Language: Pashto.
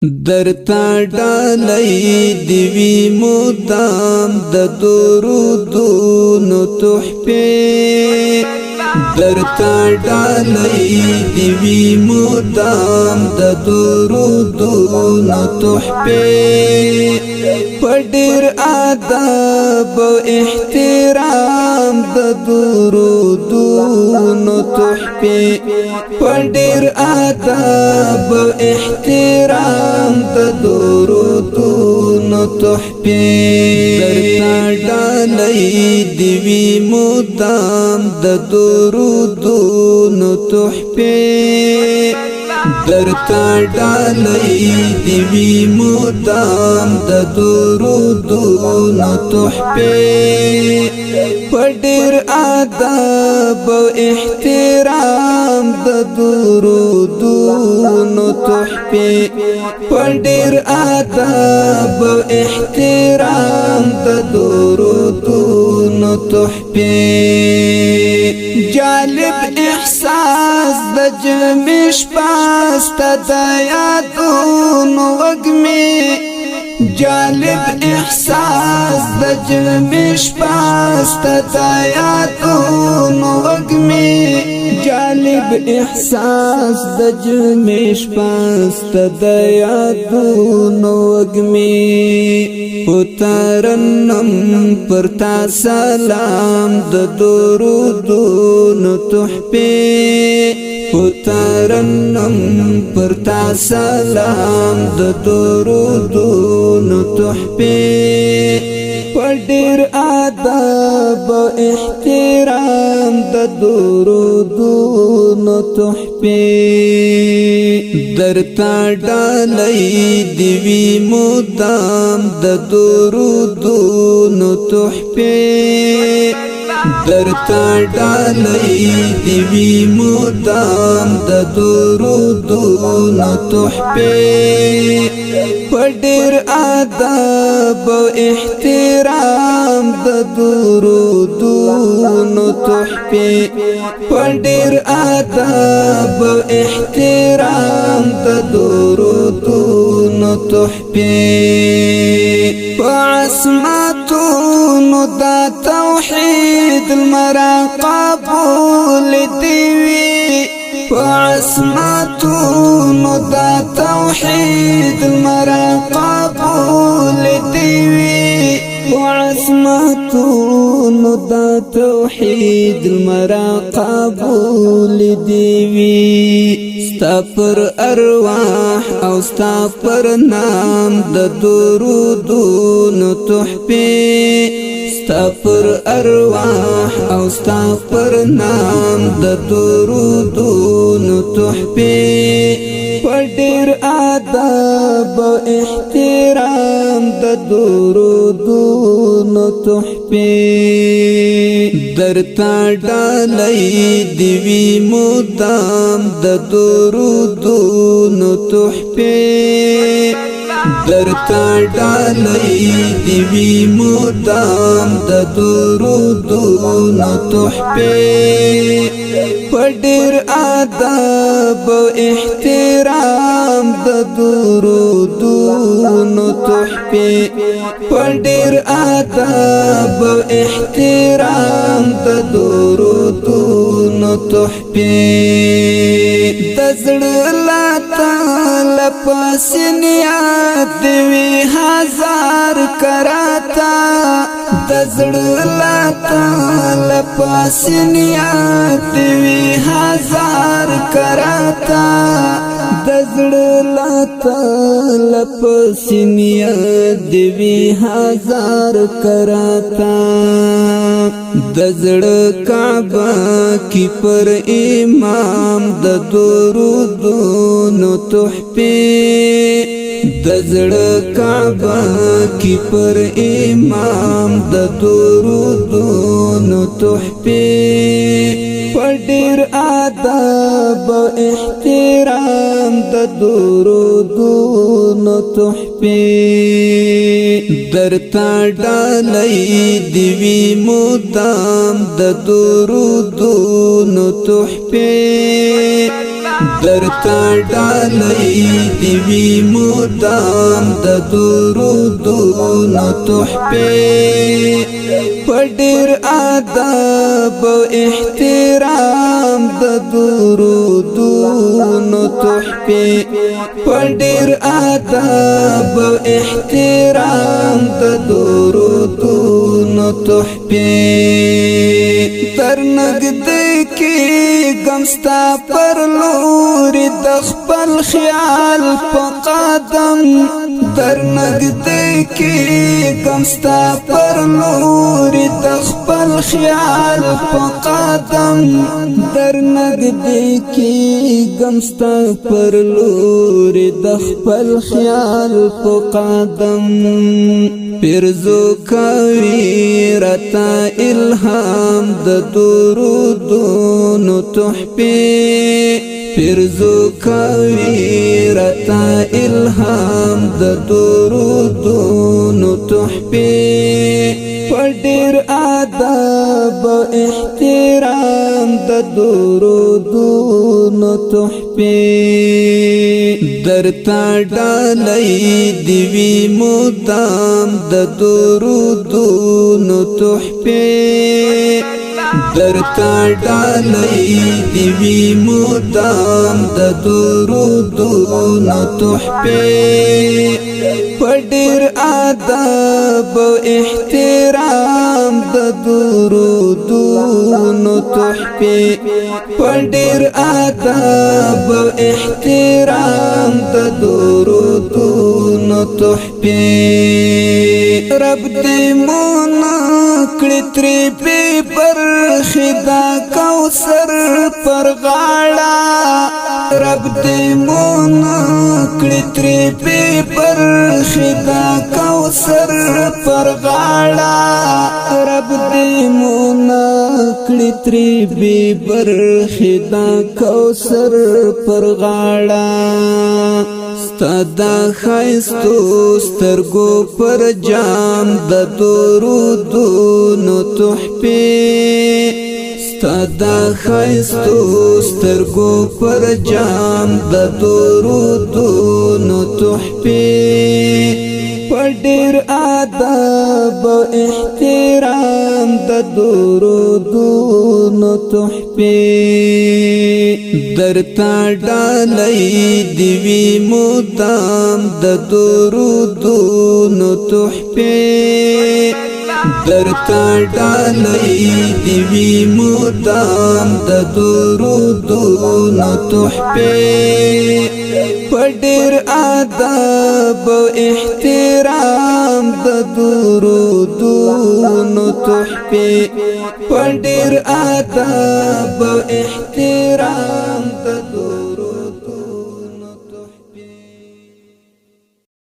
درتا ډالۍ دیوی مدام د درودونو تحفې درتا ډالۍ دیوی مدام د درودونو تحفې پډیر ادب او احترام د درودونو تحفې پډیر ادب او احترام د درودونو تحفې درتا ډالۍ دیوی مدام د درودونو تحفې درتا ډالۍ دیوی مدام د درودونو تحفې پډیر ادب او احترام د درودونو تحفې پډیر ادب او احترام د درودونو تحفې جالب احساس د جمش پاست د یادونو وږمې جالب احساس د جمش پاست د یادونو وږمې جالب احساس د جمش پاست د یادونو وږمې پترنم پرتا سلام د درودونو تحفې پترنم پرتا سلام د درودونو تحفې پډیر ادب او احترام د درودونو تحفې درتا ډالۍ دیوی مدام د درودونو تحفې درتا ډالۍ دیوی مدام د درودونو تحفې پډیر ادب او احترام د درودونو تحفې پډیر ادب او احترام د درودونو تحفې پعصمتونو د توحید المراقبول دیوی پعصمتونو د توحید المراقبول دیوی پعصمتونو د توحید المراقبول دیوی ستا پر ارواح او ستا پر نام د درودونو تحفې ستا پر ارواح او ستا پر نام د درودونو تحفې پډیر ادب او احترام د درودونو تحفې درتا ډالۍ دیوی مدام د درودونو تحفې درتا ډالۍ دیوی مدام د درودونو تحفې پډیر ادب او احترام د درودونو تحفې پډیر ادب او احترام د درودونو تحفې د زړه لا تعالی پسین یاد دیوی هزار کراتا د زړه لا تعالی پسین یاد دیوی هزار کراتا د زړه لا تعالی پسین یاد دیوی هزار کراتا د زړه کعبه کی پر امام د درودونو تحفې د زړه کعبه کی پر امام د درودونو تحفې پډیر ادب او احترام د درودونو تحفې درتا ډالۍ دیوی مدام د درودونو تحفې درتا ډالۍ دی وی مدام د درودونو تحفې پډیر آداب او احترام د درودونو تحفې پډیر آداب او احترام د درودونو تحفې ترنګدې کې غمستا پر لور د خپل خیال په قدم ترنګدې کې غمستا پر لور د خپل خیال په قدم ترنګدې کې غمستا پر لور د خپل خیال په قدم پیرزو کوي رتا الهام د درودونو تحفې پیرزو کوي رتا الهام د درودونو تحفې پډیر آداب او احترام د درودونو تحفې درتا ډالۍ دی وی مدام د درودونو تحفې درتا ډالۍ دی وی مدام د درودونو تحفې پډیر آداب او احترام د درودونو تحفې پډیر آداب او احترام د درودونو تحفې رب دې مون کړې ترې پر خدا کوثر پر غاړه رب دې مون کړې ترې پر خدا کوثر پر غاړه رب دې مون کړې ترې پر خدا کوثر پر غاړه ستادا خایستو سترګو پر جام د درودونو تحفې ستادا خایستو سترګو پر جام د درودونو تحفې پډیر آداب او احترام د درودونو تحفې درتا ډالۍ دی وی مدام د درودونو تحفې درتا ډالۍ دی وی مدام د درودونو تحفې پډیر آداب او احترام د درودونو تحفې پډیر آداب او احترام د